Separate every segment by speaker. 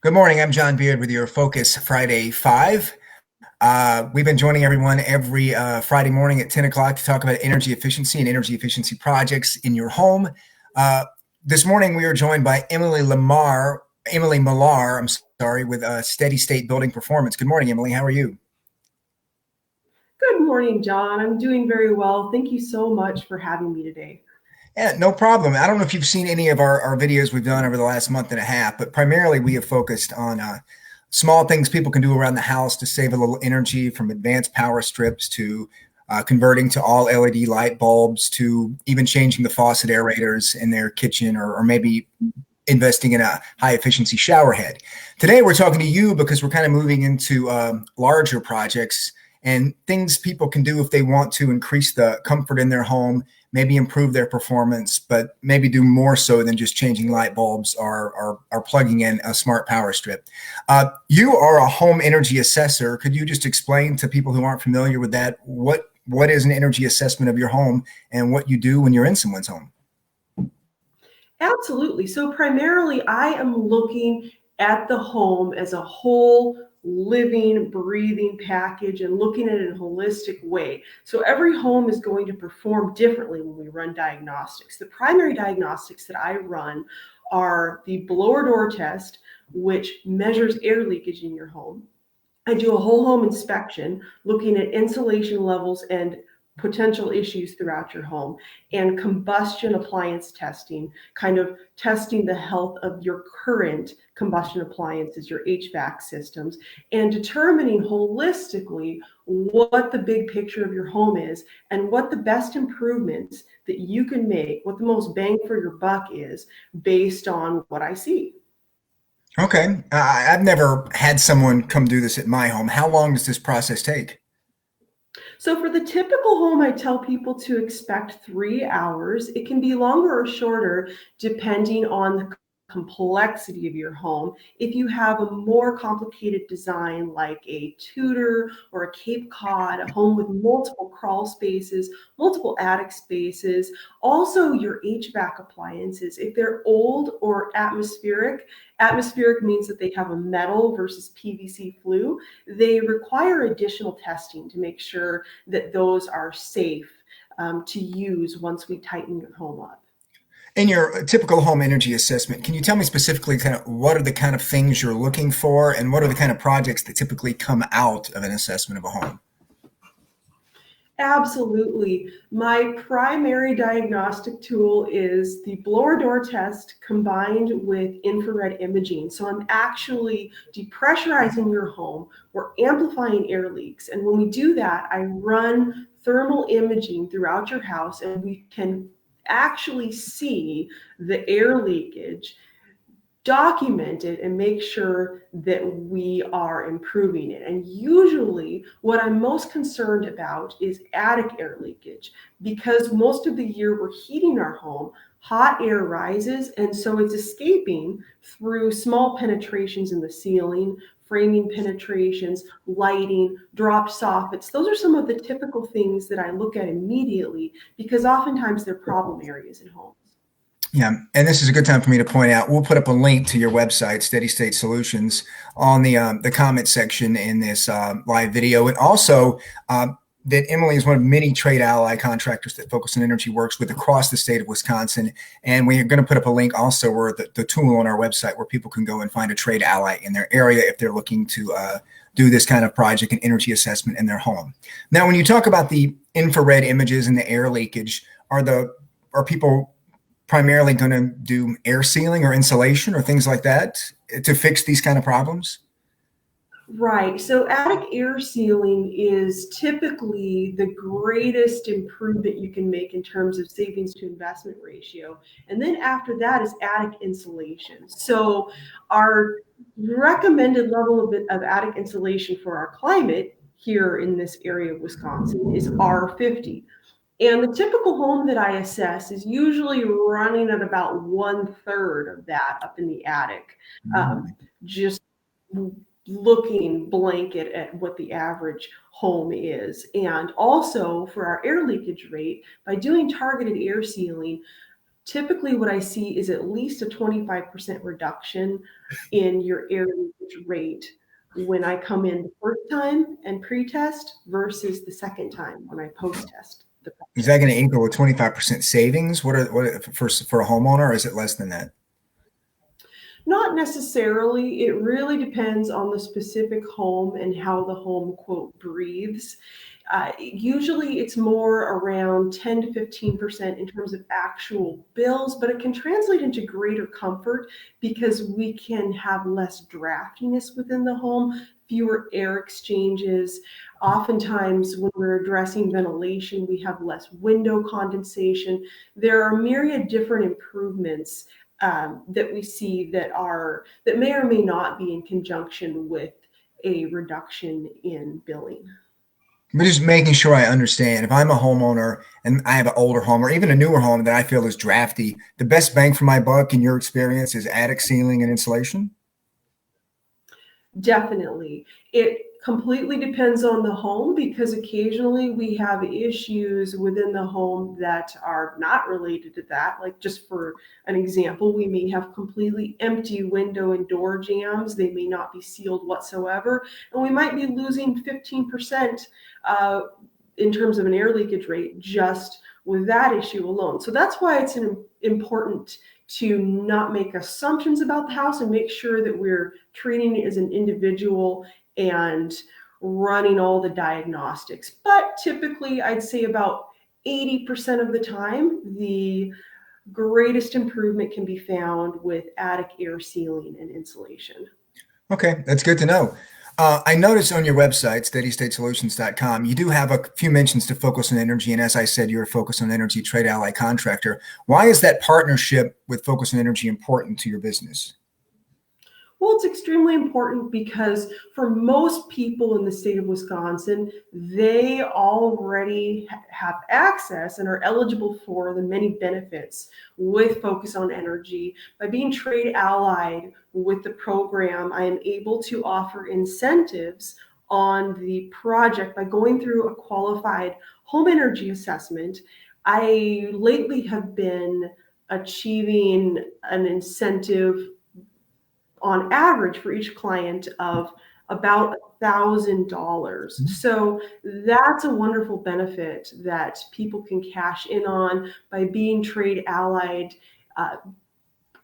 Speaker 1: Good morning. I'm John Beard with your Focus Friday 5. We've been joining everyone every Friday morning at 10 o'clock to talk about energy efficiency and energy efficiency projects in your home. This morning, we are joined by Emily Millar, I'm sorry, with Steady State Building Performance. Good morning, Emily. How are you?
Speaker 2: Good morning, John. I'm doing very well. Thank you so much for having me today.
Speaker 1: Yeah, no problem. I don't know if you've seen any of our videos we've done over the last month and a half, but primarily we have focused on small things people can do around the house to save a little energy, from advanced power strips to converting to all LED light bulbs to even changing the faucet aerators in their kitchen, or maybe investing in a high efficiency shower head. Today, we're talking to you because we're kind of moving into larger projects and things people can do if they want to increase the comfort in their home, maybe improve their performance, but maybe do more so than just changing light bulbs or plugging in a smart power strip. You are a home energy assessor. Could you just explain to people who aren't familiar with that what is an energy assessment of your home and what you do when you're in someone's home?
Speaker 2: Absolutely. So primarily, I am looking at the home as a whole living, breathing package and looking at it in a holistic way. So every home is going to perform differently when we run diagnostics. The primary diagnostics that I run are the blower door test, which measures air leakage in your home. I do a whole home inspection looking at insulation levels and potential issues throughout your home, and combustion appliance testing, kind of testing the health of your current combustion appliances, your HVAC systems, and determining holistically what the big picture of your home is and what the best improvements that you can make, what the most bang for your buck is based on what I see.
Speaker 1: Okay. I've never had someone come do this at my home. How long does this process take?
Speaker 2: So for the typical home, I tell people to expect 3 hours. It can be longer or shorter depending on the complexity of your home. If you have a more complicated design like a Tudor or a Cape Cod, a home with multiple crawl spaces, multiple attic spaces, also your HVAC appliances, if they're old or atmospheric means that they have a metal versus PVC flue, they require additional testing to make sure that those are safe to use once we tighten your home up.
Speaker 1: In your typical home energy assessment, can you tell me specifically kind of what are the kind of things you're looking for and what are the kind of projects that typically come out of an assessment of a home?
Speaker 2: Absolutely. My primary diagnostic tool is the blower door test combined with infrared imaging. So I'm actually depressurizing your home. We're amplifying air leaks. And when we do that, I run thermal imaging throughout your house and we can actually see the air leakage, document it, and make sure that we are improving it. And usually what I'm most concerned about is attic air leakage, because most of the year we're heating our home, hot air rises, and so it's escaping through small penetrations in the ceiling, framing penetrations, lighting, dropped soffits. Those are some of the typical things that I look at immediately because oftentimes they're problem areas in homes.
Speaker 1: Yeah, and this is a good time for me to point out. We'll put up a link to your website, Steady State Solutions, on the comment section in this live video, and also that Emily is one of many trade ally contractors that Focus on Energy works with across the state of Wisconsin. And we're going to put up a link also where the tool on our website where people can go and find a trade ally in their area if they're looking to do this kind of project and energy assessment in their home. Now, when you talk about the infrared images and the air leakage, are people primarily going to do air sealing or insulation or things like that to fix these kind of problems?
Speaker 2: Right. So attic air sealing is typically the greatest improvement you can make in terms of savings to investment ratio. And then after that is attic insulation. So our recommended level of attic insulation for our climate here in this area of Wisconsin is R50. And the typical home that I assess is usually running at about one third of that up in the attic. Just looking blanket at what the average home is. And also for our air leakage rate, by doing targeted air sealing, typically what I see is at least a 25% reduction in your air leakage rate when I come in the first time and pre-test versus the second time when I post-test the
Speaker 1: Is that
Speaker 2: project.
Speaker 1: going to equal a 25% savings? For a homeowner, or is it less than that?
Speaker 2: Not necessarily. It really depends on the specific home and how the home, quote, breathes. Usually it's more around 10 to 15% in terms of actual bills, but it can translate into greater comfort because we can have less draftiness within the home, fewer air exchanges. Oftentimes, when we're addressing ventilation, we have less window condensation. There are myriad different improvements that we see that may or may not be in conjunction with a reduction in billing.
Speaker 1: But just making sure I understand. If I'm a homeowner and I have an older home or even a newer home that I feel is drafty, the best bang for my buck, in your experience, is attic ceiling and insulation.
Speaker 2: Definitely. It completely depends on the home because occasionally we have issues within the home that are not related to that. Like, just for an example, we may have completely empty window and door jambs. They may not be sealed whatsoever. And we might be losing 15% in terms of an air leakage rate just with that issue alone. So that's why it's important to not make assumptions about the house and make sure that we're treating it as an individual and running all the diagnostics. But typically, I'd say about 80% of the time, the greatest improvement can be found with attic air sealing and insulation.
Speaker 1: Okay, that's good to know. I noticed on your website, steadystatesolutions.com, you do have a few mentions to Focus on Energy. And as I said, you're a Focus on Energy trade ally contractor. Why is that partnership with Focus on Energy important to your business?
Speaker 2: Well, it's extremely important because for most people in the state of Wisconsin, they already have access and are eligible for the many benefits with Focus on Energy. By being trade allied with the program, I am able to offer incentives on the project by going through a qualified home energy assessment. I lately have been achieving an incentive on average for each client of about $1,000. So that's a wonderful benefit that people can cash in on by being trade allied. Uh,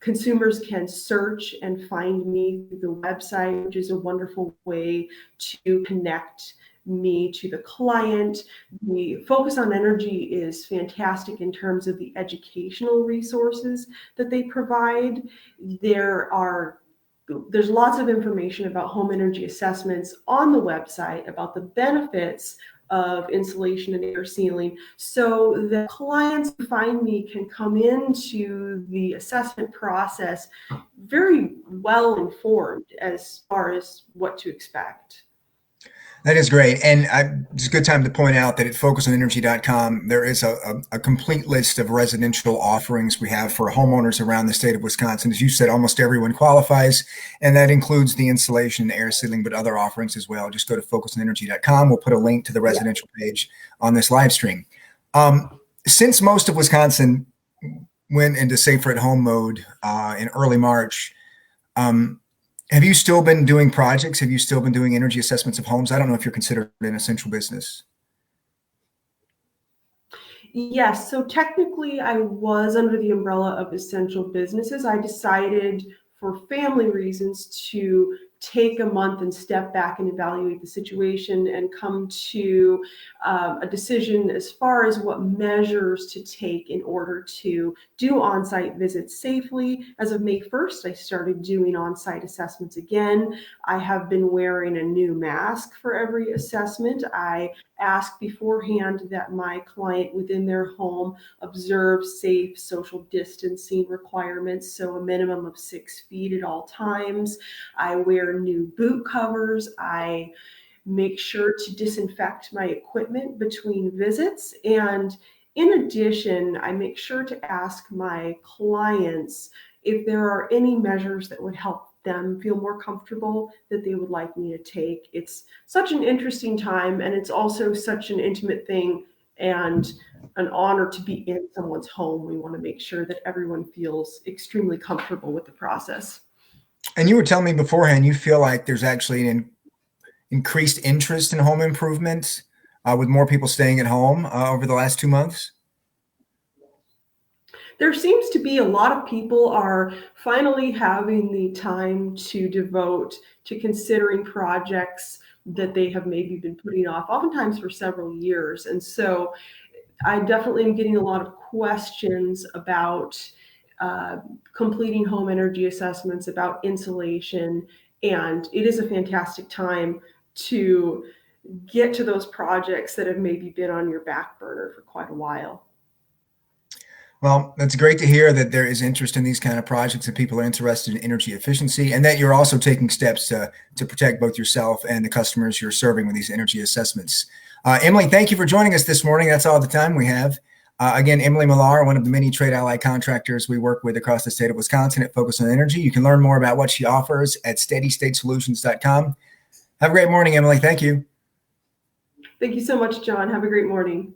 Speaker 2: Consumers can search and find me through the website, which is a wonderful way to connect me to the client. The Focus on Energy is fantastic in terms of the educational resources that they provide. There's lots of information about home energy assessments on the website about the benefits of insulation and air sealing, so the clients who find me can come into the assessment process very well informed as far as what to expect.
Speaker 1: That is great. And it's a good time to point out that at focusonenergy.com, there is a complete list of residential offerings we have for homeowners around the state of Wisconsin. As you said, almost everyone qualifies, and that includes the insulation, air sealing, but other offerings as well. Just go to focusonenergy.com. We'll put a link to the residential page on this live stream. Since most of Wisconsin went into safer at home mode in early March, have you still been doing projects? Have you still been doing energy assessments of homes? I don't know if you're considered an essential business.
Speaker 2: Yes, so technically I was under the umbrella of essential businesses. I decided for family reasons to take a month and step back and evaluate the situation and come to a decision as far as what measures to take in order to do on-site visits safely. As of May 1st, I started doing on-site assessments again. I have been wearing a new mask for every assessment. I ask beforehand that my client within their home observe safe social distancing requirements, so a minimum of 6 feet at all times. I wear new boot covers. I make sure to disinfect my equipment between visits. And in addition, I make sure to ask my clients if there are any measures that would help them feel more comfortable that they would like me to take. It's such an interesting time, and it's also such an intimate thing and an honor to be in someone's home. We want to make sure that everyone feels extremely comfortable with the process.
Speaker 1: And you were telling me beforehand, you feel like there's actually an increased interest in home improvement with more people staying at home over the last 2 months?
Speaker 2: There seems to be a lot of people are finally having the time to devote to considering projects that they have maybe been putting off, oftentimes for several years. And so I definitely am getting a lot of questions about completing home energy assessments, about insulation, and it is a fantastic time to get to those projects that have maybe been on your back burner for quite a while.
Speaker 1: Well, that's great to hear that there is interest in these kind of projects and people are interested in energy efficiency, and that you're also taking steps to protect both yourself and the customers you're serving with these energy assessments. Emily, thank you for joining us this morning. That's all the time we have. Again, Emily Millar, one of the many trade ally contractors we work with across the state of Wisconsin at Focus on Energy. You can learn more about what she offers at steadystatesolutions.com. Have a great morning, Emily. Thank you.
Speaker 2: Thank you so much, John. Have a great morning.